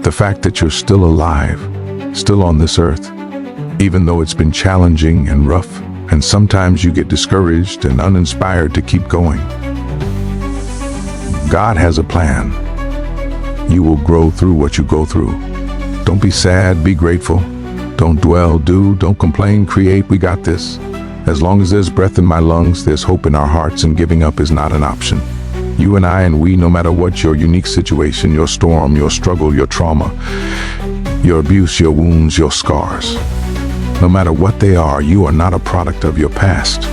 The fact that you're still alive, still on this earth, even though it's been challenging and rough, and sometimes you get discouraged and uninspired to keep going. God has a plan. You will grow through what you go through. Don't be sad, be grateful. Don't dwell, don't complain, create, we got this. As long as there's breath in my lungs, there's hope in our hearts, and giving up is not an option. You and I and we, no matter what your unique situation, your storm, your struggle, your trauma, your abuse, your wounds, your scars, no matter what they are, you are not a product of your past.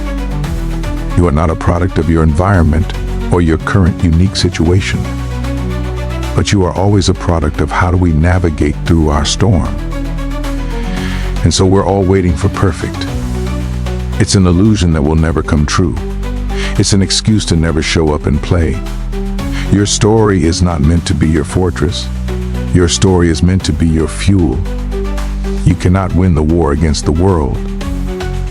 You are not a product of your environment or your current unique situation. But you are always a product of how do we navigate through our storm. And so we're all waiting for perfect. It's an illusion that will never come true. It's an excuse to never show up and play. Your story is not meant to be your fortress. Your story is meant to be your fuel. You cannot win the war against the world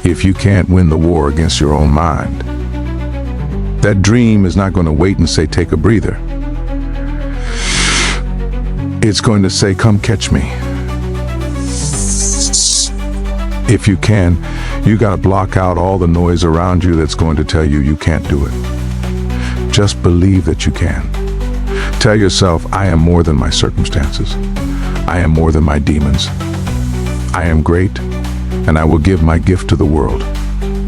if you can't win the war against your own mind. That dream is not going to wait and say, take a breather. It's going to say, come catch me. If you can, you got to block out all the noise around you that's going to tell you you can't do it. Just believe that you can. Tell yourself, I am more than my circumstances. I am more than my demons. I am great, and I will give my gift to the world,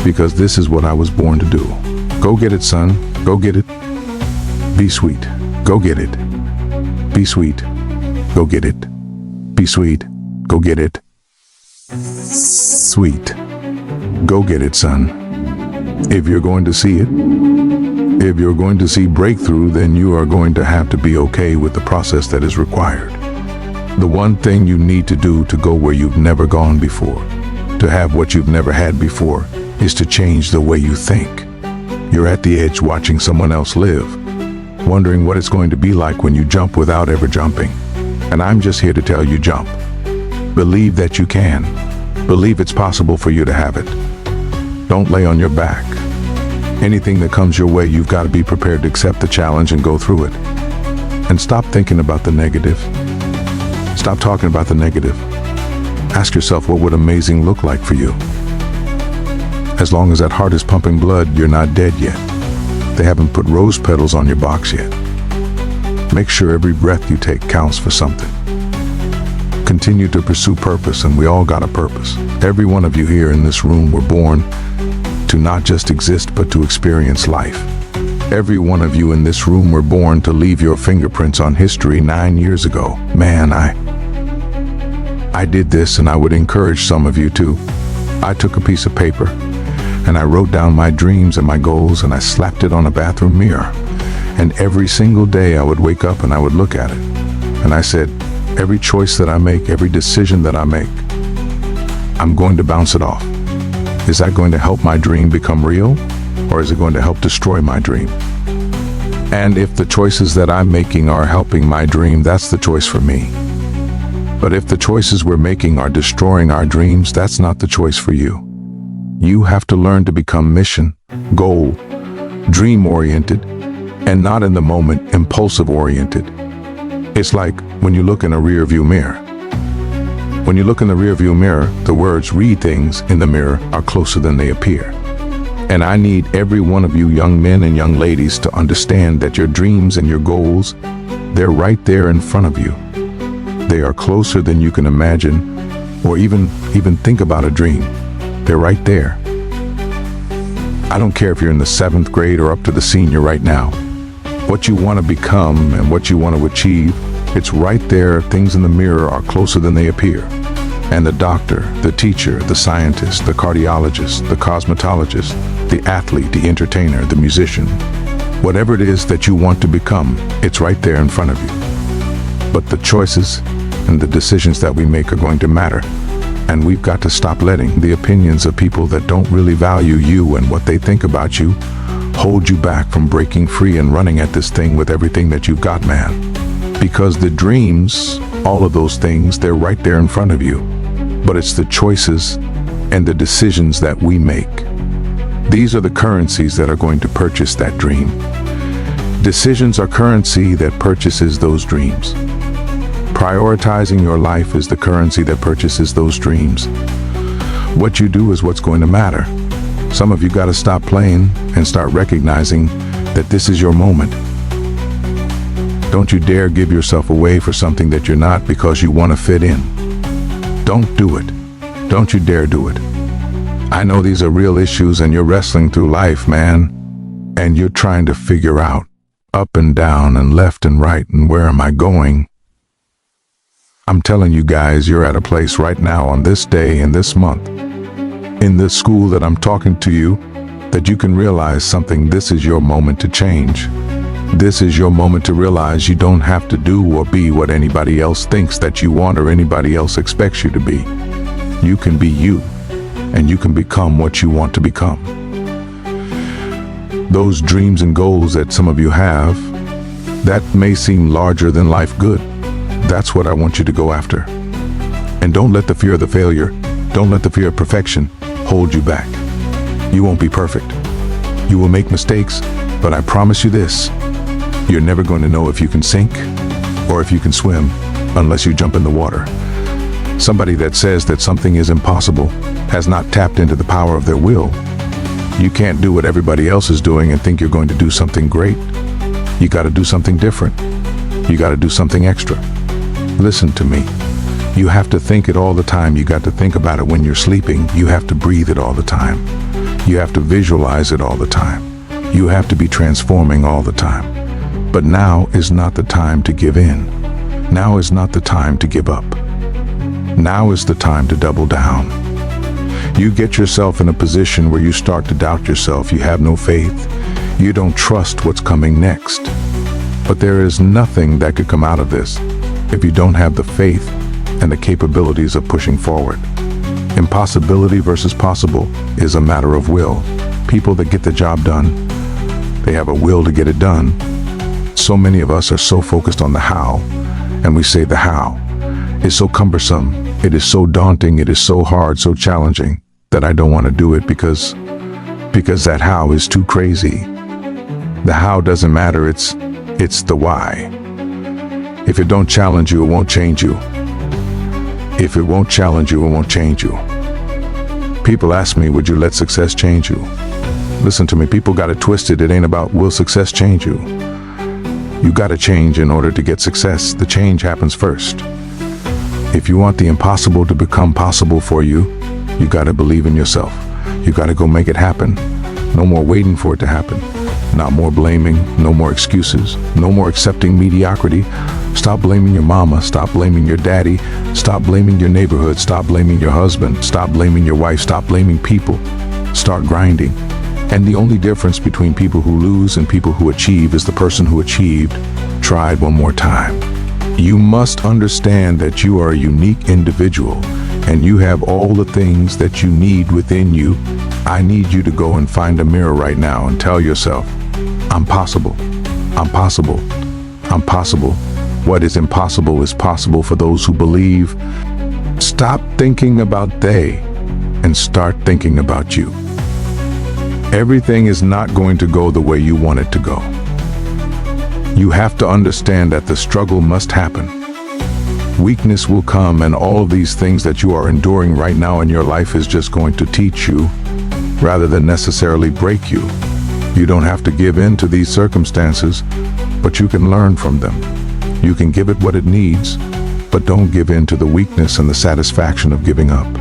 because this is what I was born to do. Go get it, son. Go get it. Be sweet. Go get it. Be sweet. Go get it. Be sweet. Go get it. Sweet. Go get it, son. If you're going to see it, if you're going to see breakthrough, then you are going to have to be okay with the process that is required. The one thing you need to do to go where you've never gone before, to have what you've never had before, is to change the way you think. You're at the edge watching someone else live, wondering what it's going to be like when you jump without ever jumping. And I'm just here to tell you, jump. Believe that you can. Believe it's possible for you to have it. Don't lay on your back. Anything that comes your way, you've got to be prepared to accept the challenge and go through it. And stop thinking about the negative. Stop talking about the negative. Ask yourself, what would amazing look like for you? As long as that heart is pumping blood, you're not dead yet. They haven't put rose petals on your box yet. Make sure every breath you take counts for something. Continue to pursue purpose, and we all got a purpose. Every one of you here in this room were born to not just exist, but to experience life. Every one of you in this room were born to leave your fingerprints on history 9 years ago. Man, I did this, and I would encourage some of you to. I took a piece of paper, and I wrote down my dreams and my goals, and I slapped it on a bathroom mirror. And every single day I would wake up and I would look at it. And I said, every choice that I make, every decision that I make, I'm going to bounce it off. Is that going to help my dream become real? Or is it going to help destroy my dream? And if the choices that I'm making are helping my dream, that's the choice for me. But if the choices we're making are destroying our dreams, that's not the choice for you. You have to learn to become mission, goal, dream-oriented, and not in the moment, impulsive-oriented. It's like when you look in a rear-view mirror. When you look in the rear-view mirror, the words "read things" in the mirror are closer than they appear. And I need every one of you young men and young ladies to understand that your dreams and your goals, they're right there in front of you. They are closer than you can imagine or even think about a dream. They're right there. I don't care if you're in the 7th grade or up to the senior right now. What you want to become and what you want to achieve, it's right there. Things in the mirror are closer than they appear. And the doctor, the teacher, the scientist, the cardiologist, the cosmetologist, the athlete, the entertainer, the musician, whatever it is that you want to become, it's right there in front of you. But the choices and the decisions that we make are going to matter. And we've got to stop letting the opinions of people that don't really value you and what they think about you hold you back from breaking free and running at this thing with everything that you've got, man. Because the dreams, all of those things, they're right there in front of you. But it's the choices and the decisions that we make. These are the currencies that are going to purchase that dream. Decisions are currency that purchases those dreams. Prioritizing your life is the currency that purchases those dreams. What you do is what's going to matter. Some of you got to stop playing and start recognizing that this is your moment. Don't you dare give yourself away for something that you're not because you want to fit in. Don't do it. Don't you dare do it. I know these are real issues and you're wrestling through life, man. And you're trying to figure out up and down and left and right and where am I going? I'm telling you guys, you're at a place right now on this day in this month, in this school that I'm talking to you, that you can realize something. This is your moment to change. This is your moment to realize you don't have to do or be what anybody else thinks that you want or anybody else expects you to be. You can be you, and you can become what you want to become. Those dreams and goals that some of you have, that may seem larger than life good. That's what I want you to go after. And don't let the fear of the failure, don't let the fear of perfection hold you back. You won't be perfect. You will make mistakes, but I promise you this, you're never going to know if you can sink or if you can swim unless you jump in the water. Somebody that says that something is impossible has not tapped into the power of their will. You can't do what everybody else is doing and think you're going to do something great. You got to do something different. You got to do something extra. Listen to me. You have to think it all the time. You got to think about it when you're sleeping. You have to breathe it all the time. You have to visualize it all the time. You have to be transforming all the time. But now is not the time to give in. Now is not the time to give up. Now is the time to double down. You get yourself in a position where you start to doubt yourself. You have no faith. You don't trust what's coming next. But there is nothing that could come out of this if you don't have the faith and the capabilities of pushing forward. Impossibility versus possible is a matter of will. People that get the job done, they have a will to get it done. So many of us are so focused on the how, and we say the how is so cumbersome, it is so daunting, it is so hard, so challenging, that I don't want to do it because that how is too crazy. The how doesn't matter, it's the why. If it don't challenge you, it won't change you. If it won't challenge you, it won't change you. People ask me, would you let success change you? Listen to me, people got it twisted. It ain't about will success change you. You got to change in order to get success. The change happens first. If you want the impossible to become possible for you, you got to believe in yourself. You got to go make it happen. No more waiting for it to happen. Not more blaming, no more excuses, no more accepting mediocrity. Stop blaming your mama, stop blaming your daddy, stop blaming your neighborhood, stop blaming your husband, stop blaming your wife, stop blaming people. Start grinding. And the only difference between people who lose and people who achieve is the person who achieved tried one more time. You must understand that you are a unique individual and you have all the things that you need within you. I need you to go and find a mirror right now and tell yourself, I'm possible. I'm possible. I'm possible. What is impossible is possible for those who believe. Stop thinking about they and start thinking about you. Everything is not going to go the way you want it to go. You have to understand that the struggle must happen. Weakness will come, and all of these things that you are enduring right now in your life is just going to teach you rather than necessarily break you. You don't have to give in to these circumstances, but you can learn from them. You can give it what it needs, but don't give in to the weakness and the satisfaction of giving up.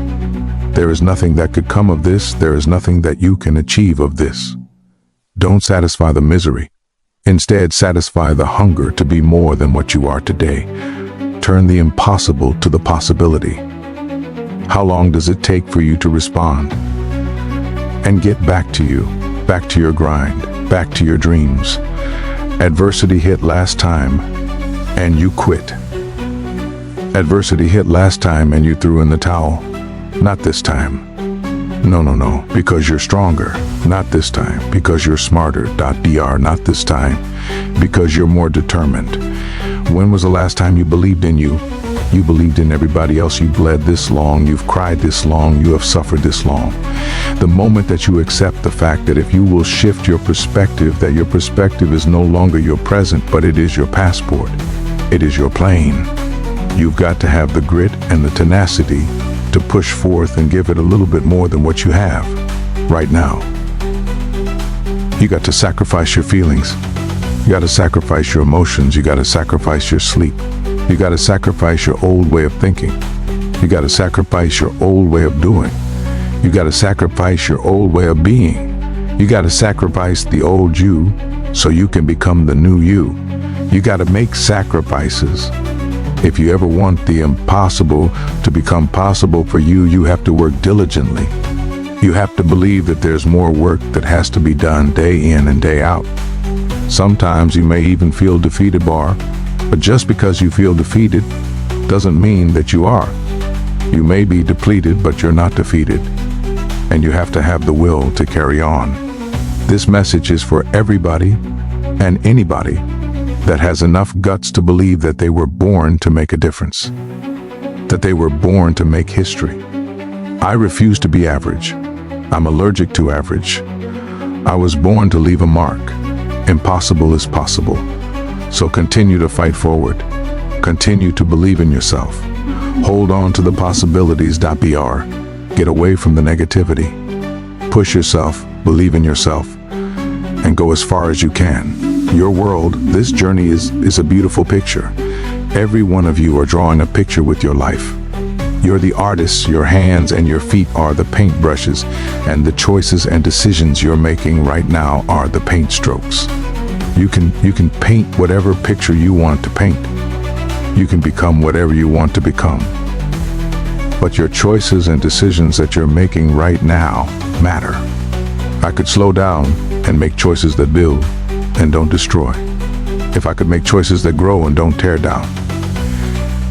There is nothing that could come of this. There is nothing that you can achieve of this. Don't satisfy the misery. Instead, satisfy the hunger to be more than what you are today. Turn the impossible to the possibility. How long does it take for you to respond? And get back to you, back to your grind, back to your dreams. Adversity hit last time, and you quit. Adversity hit last time and you threw in the towel. Not this time. No, because you're stronger. Not this time, because you're smarter. Dr. Not this time, because you're more determined. When was the last time you believed in you? You believed in everybody else. You bled this long, you've cried this long, you have suffered this long. The moment that you accept the fact that if you will shift your perspective, that your perspective is no longer your present, but it is your passport. It is your plane. You've got to have the grit and the tenacity to push forth and give it a little bit more than what you have right now. You got to sacrifice your feelings. You got to sacrifice your emotions. You got to sacrifice your sleep. You got to sacrifice your old way of thinking. You got to sacrifice your old way of doing. You got to sacrifice your old way of being. You got to sacrifice the old you so you can become the new you. You got to make sacrifices. If you ever want the impossible to become possible for you, you have to work diligently. You have to believe that there's more work that has to be done day in and day out. Sometimes you may even feel defeated, but just because you feel defeated doesn't mean that you are. You may be depleted, but you're not defeated. And you have to have the will to carry on. This message is for everybody and anybody that has enough guts to believe that they were born to make a difference, that they were born to make history. I refuse to be average. I'm allergic to average. I was born to leave a mark. Impossible is possible. So continue to fight forward. Continue to believe in yourself. Hold on to the possibilities.br. Get away from the negativity. Push yourself, believe in yourself, and go as far as you can. Your world, this journey is a beautiful picture. Every one of you are drawing a picture with your life. You're the artist. Your hands and your feet are the paintbrushes, and the choices and decisions you're making right now are the paint strokes. You can paint whatever picture you want to paint. You can become whatever you want to become. But your choices and decisions that you're making right now matter. I could slow down and make choices that build and don't destroy. If I could make choices that grow and don't tear down.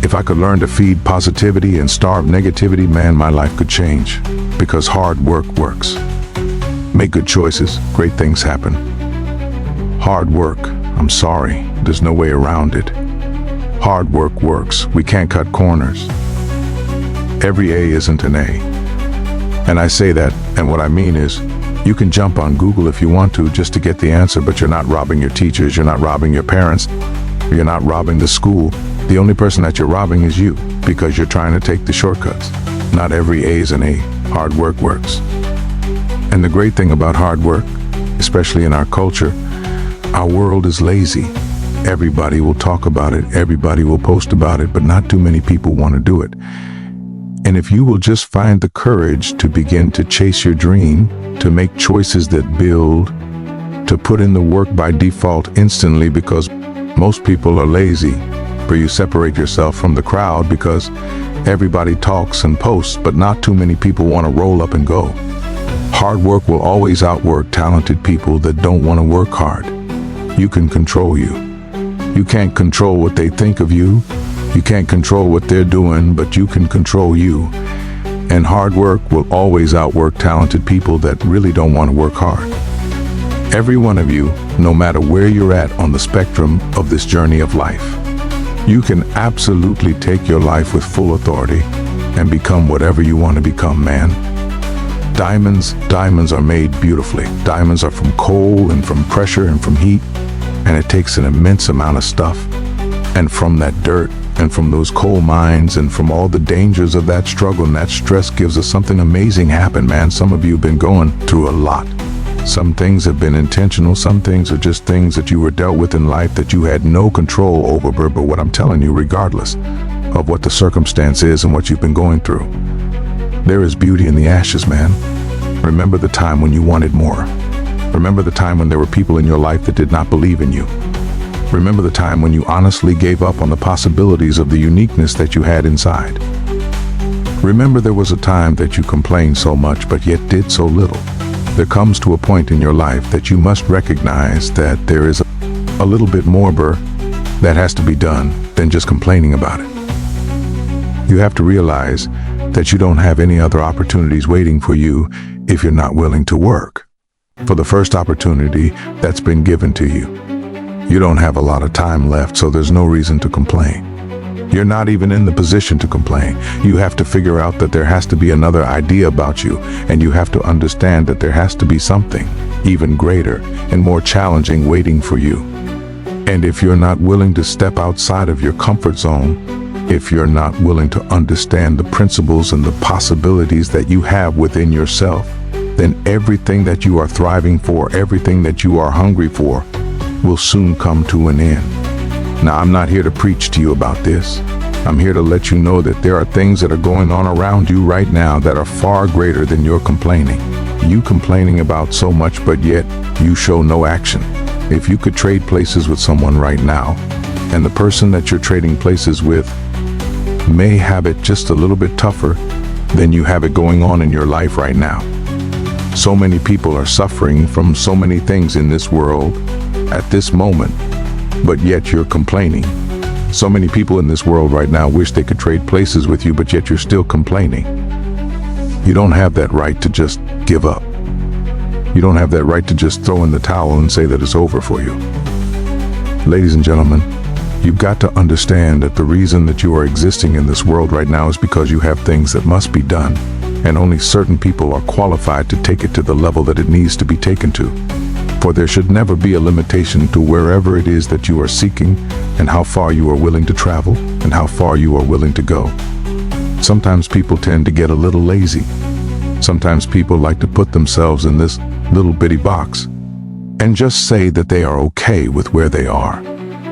If I could learn to feed positivity and starve negativity, man, my life could change. Because hard work works. Make good choices, great things happen. Hard work, I'm sorry, there's no way around it. Hard work works. We can't cut corners. Every A isn't an A. And I say that, and what I mean is, you can jump on Google if you want to just to get the answer, but you're not robbing your teachers, you're not robbing your parents, you're not robbing the school. The only person that you're robbing is you, because you're trying to take the shortcuts. Not every A is an A. Hard work works. And the great thing about hard work, especially in our culture, our world is lazy. Everybody will talk about it, everybody will post about it, but not too many people want to do it. And if you will just find the courage to begin to chase your dream, to make choices that build, to put in the work by default instantly, because most people are lazy, where you separate yourself from the crowd because everybody talks and posts, but not too many people want to roll up and go. Hard work will always outwork talented people that don't want to work hard. You can control you. You can't control what they think of you. You can't control what they're doing, but you can control you. And hard work will always outwork talented people that really don't want to work hard. Every one of you, no matter where you're at on the spectrum of this journey of life, you can absolutely take your life with full authority and become whatever you want to become, man. Diamonds are made beautifully. Diamonds are from coal and from pressure and from heat, and it takes an immense amount of stuff. And from that dirt and from those coal mines and from all the dangers of that struggle and that stress gives us something amazing happen, man. Some of you have been going through a lot. Some things have been intentional, some things are just things that you were dealt with in life that you had no control over, but what I'm telling you, regardless of what the circumstance is and what you've been going through, there is beauty in the ashes, man. Remember the time when you wanted more. Remember the time when there were people in your life that did not believe in you. Remember the time when you honestly gave up on the possibilities of the uniqueness that you had inside. Remember there was a time that you complained so much but yet did so little. There comes to a point in your life that you must recognize that there is a little bit more that has to be done than just complaining about it. You have to realize that you don't have any other opportunities waiting for you if you're not willing to work for the first opportunity that's been given to you. You don't have a lot of time left, so there's no reason to complain. You're not even in the position to complain. You have to figure out that there has to be another idea about you, and you have to understand that there has to be something even greater and more challenging waiting for you. And if you're not willing to step outside of your comfort zone, If you're not willing to understand the principles and the possibilities that you have within yourself, then everything that you are thriving for, everything that you are hungry for, will soon come to an end. Now, I'm not here to preach to you about this. I'm here to let you know that there are things that are going on around you right now that are far greater than your complaining. You complaining about so much, but yet you show no action. If you could trade places with someone right now, and the person that you're trading places with may have it just a little bit tougher than you have it going on in your life right now. So many people are suffering from so many things in this world at this moment, but yet you're complaining. So many people in this world right now wish they could trade places with you, but yet you're still complaining. You don't have that right to just give up. You don't have that right to just throw in the towel and say that it's over for you. Ladies and gentlemen, you've got to understand that the reason that you are existing in this world right now is because you have things that must be done, and only certain people are qualified to take it to the level that it needs to be taken to. For there should never be a limitation to wherever it is that you are seeking, and how far you are willing to travel, and how far you are willing to go. Sometimes people tend to get a little lazy. Sometimes people like to put themselves in this little bitty box and just say that they are okay with where they are.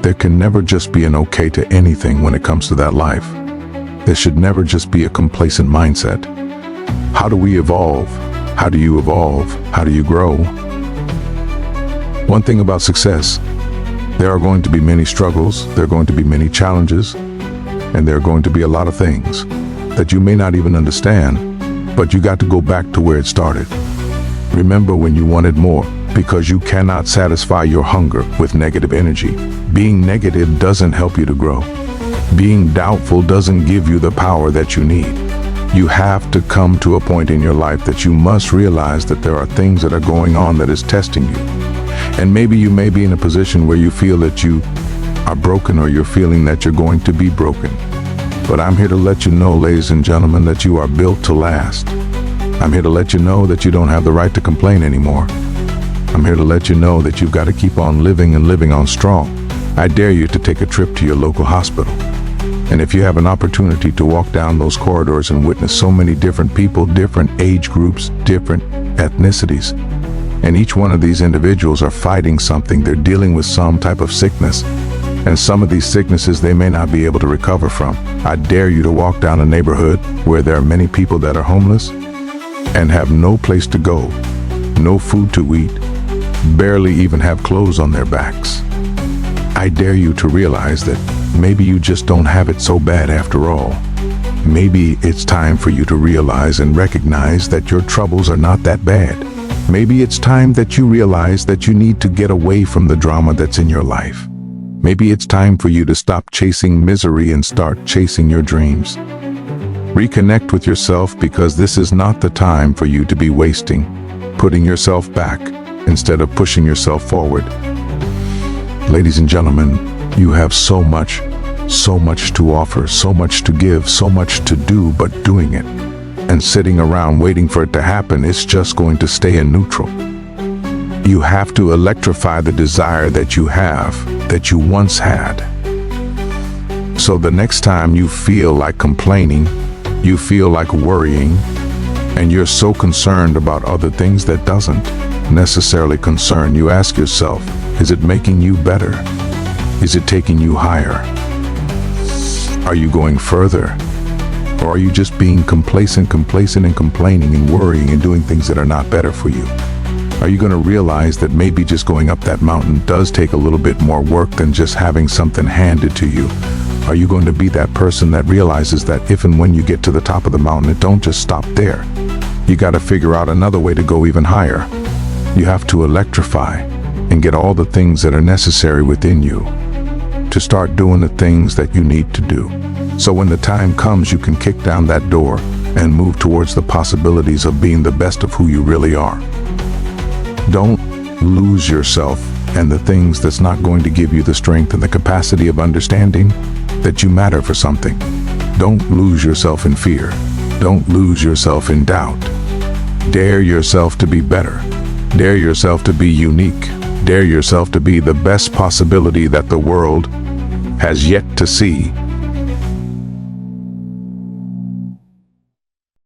There can never just be an okay to anything when it comes to that life. There should never just be a complacent mindset. How do we evolve? How do you evolve? How do you grow? One thing about success, there are going to be many struggles, there are going to be many challenges, and there are going to be a lot of things that you may not even understand, but you got to go back to where it started. Remember when you wanted more, because you cannot satisfy your hunger with negative energy. Being negative doesn't help you to grow. Being doubtful doesn't give you the power that you need. You have to come to a point in your life that you must realize that there are things that are going on that is testing you. And maybe you may be in a position where you feel that you are broken, or you're feeling that you're going to be broken. But I'm here to let you know, ladies and gentlemen, that you are built to last. I'm here to let you know that you don't have the right to complain anymore. I'm here to let you know that you've got to keep on living and living on strong. I dare you to take a trip to your local hospital. And if you have an opportunity to walk down those corridors and witness so many different people, different age groups, different ethnicities, and each one of these individuals are fighting something, they're dealing with some type of sickness, and some of these sicknesses they may not be able to recover from. I dare you to walk down a neighborhood where there are many people that are homeless and have no place to go, no food to eat, barely even have clothes on their backs. I dare you to realize that maybe you just don't have it so bad after all. Maybe it's time for you to realize and recognize that your troubles are not that bad. Maybe it's time that you realize that you need to get away from the drama that's in your life. Maybe it's time for you to stop chasing misery and start chasing your dreams. Reconnect with yourself, because this is not the time for you to be wasting, putting yourself back instead of pushing yourself forward. Ladies and gentlemen, you have so much to offer, so much to give, so much to do, but doing it and sitting around waiting for it to happen is just going to stay in neutral. You have to electrify the desire that you have, that you once had. So the next time you feel like complaining, you feel like worrying, and you're so concerned about other things that doesn't necessarily concern you, ask yourself, is it making you better? Is it taking you higher? Are you going further? Or are you just being complacent and complaining and worrying and doing things that are not better for you? Are you going to realize that maybe just going up that mountain does take a little bit more work than just having something handed to you? Are you going to be that person that realizes that if and when you get to the top of the mountain, it don't just stop there? You got to figure out another way to go even higher. You have to electrify and get all the things that are necessary within you to start doing the things that you need to do. So when the time comes, you can kick down that door and move towards the possibilities of being the best of who you really are. Don't lose yourself and the things that's not going to give you the strength and the capacity of understanding that you matter for something. Don't lose yourself in fear. Don't lose yourself in doubt. Dare yourself to be better. Dare yourself to be unique. Dare yourself to be the best possibility that the world has yet to see.